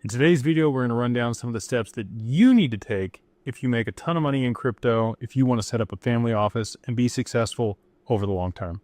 In today's video, we're going to run down some of the steps that you need to take if you make a ton of money in crypto, if you want to set up a family office and be successful over the long term.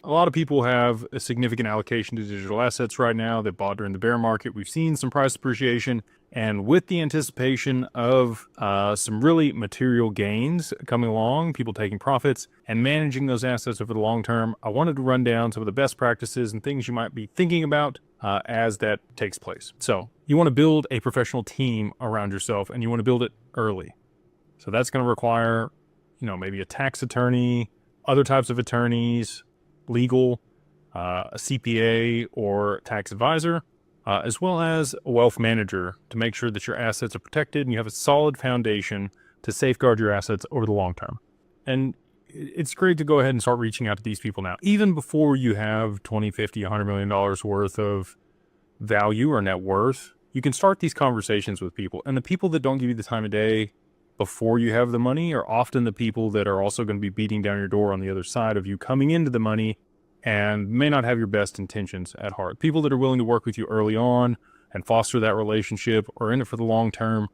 A lot of people have a significant allocation to digital assets right now. They bought during the bear market. We've seen some price appreciation, and with the anticipation of some really material gains coming along, people taking profits and managing those assets over the long term, I wanted to run down some of the best practices and things you might be thinking about as that takes place. So you want to build a professional team around yourself, and you want to build it early. So that's going to require, maybe a tax attorney, other types of attorneys, legal, a CPA or tax advisor, as well as a wealth manager to make sure that your assets are protected and you have a solid foundation to safeguard your assets over the long term. And it's great to go ahead and start reaching out to these people now, even before you have 20, 50, $100 million worth of value or net worth. You can start these conversations with people, and the people that don't give you the time of day before you have the money are often the people that are also going to be beating down your door on the other side of you coming into the money and may not have your best intentions at heart. People that are willing to work with you early on and foster that relationship are in it for the long term,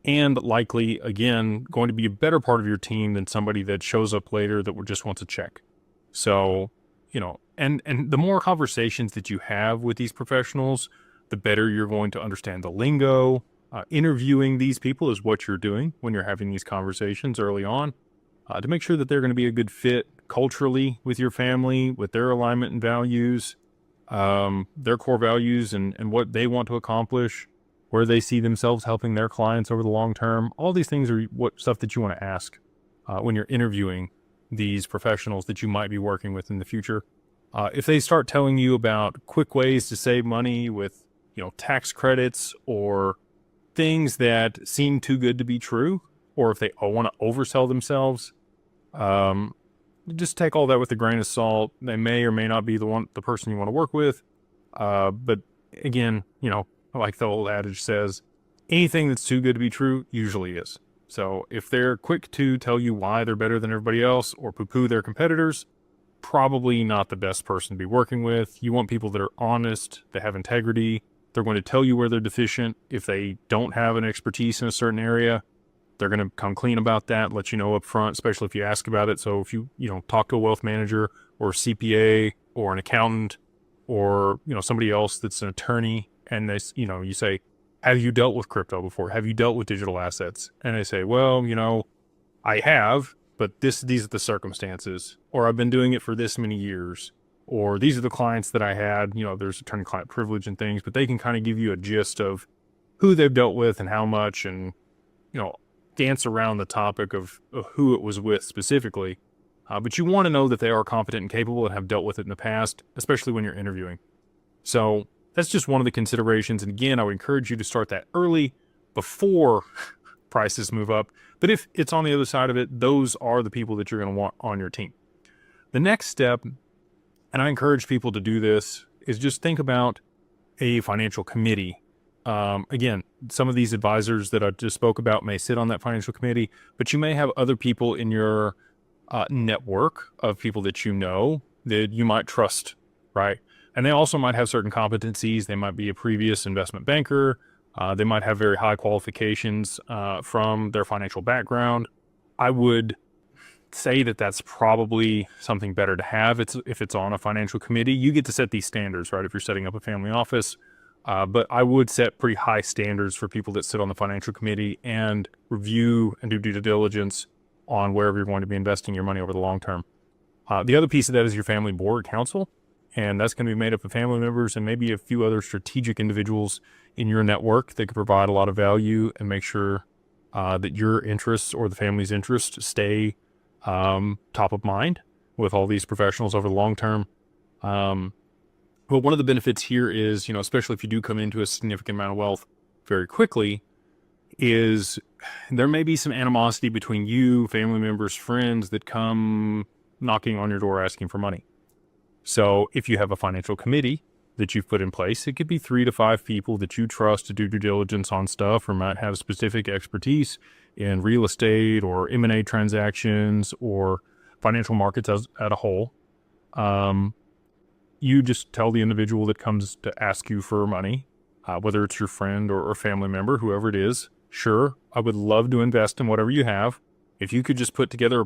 and likely, again, going to be a better part of your team than somebody that shows up later that just wants a check. So, and the more conversations that you have with these professionals, the better you're going to understand the lingo. Interviewing these people is what you're doing when you're having these conversations early on to make sure that they're going to be a good fit culturally with your family, with their alignment and values, their core values and what they want to accomplish, where they see themselves helping their clients over the long term. All these things are stuff that you want to ask when you're interviewing these professionals that you might be working with in the future. If they start telling you about quick ways to save money with, tax credits or things that seem too good to be true, or if they want to oversell themselves, just take all that with a grain of salt. They may or may not be the person you want to work with. But again, like the old adage says, anything that's too good to be true usually is. So if they're quick to tell you why they're better than everybody else or poo-poo their competitors, probably not the best person to be working with. You want people that are honest, that have integrity. They're going to tell you where they're deficient. If they don't have an expertise in a certain area, they're going to come clean about that, let you know up front, especially if you ask about it. So if you, talk to a wealth manager or a CPA or an accountant or, somebody else that's an attorney, and they, you say, have you dealt with crypto before? Have you dealt with digital assets? And they say, well, I have, but these are the circumstances, or I've been doing it for this many years, or these are the clients that I had. There's attorney-client privilege and things, but they can kind of give you a gist of who they've dealt with and how much, and, dance around the topic of who it was with specifically. But you want to know that they are competent and capable and have dealt with it in the past, especially when you're interviewing. So that's just one of the considerations. And again, I would encourage you to start that early before prices move up. But if it's on the other side of it, those are the people that you're going to want on your team. The next step, and I encourage people to do this, is just think about a financial committee. Again, some of these advisors that I just spoke about may sit on that financial committee, but you may have other people in your network of people that that you might trust, right? And they also might have certain competencies. They might be a previous investment banker. They might have very high qualifications from their financial background. I would say that that's probably something better to have. If it's on a financial committee, you get to set these standards, right? If you're setting up a family office. But I would set pretty high standards for people that sit on the financial committee and review and do due diligence on wherever you're going to be investing your money over the long term. The other piece of that is your family board council, and that's going to be made up of family members and maybe a few other strategic individuals in your network that can provide a lot of value and make sure that your interests or the family's interests stay top of mind with all these professionals over the long term. But one of the benefits here is, especially if you do come into a significant amount of wealth very quickly, is there may be some animosity between you, family members, friends that come knocking on your door asking for money. So if you have a financial committee that you've put in place, it could be 3 to 5 people that you trust to do due diligence on stuff, or might have specific expertise in real estate or M&A transactions or financial markets as a whole. you just tell the individual that comes to ask you for money, whether it's your friend or family member, whoever it is, sure, I would love to invest in whatever you have. If you could just put together a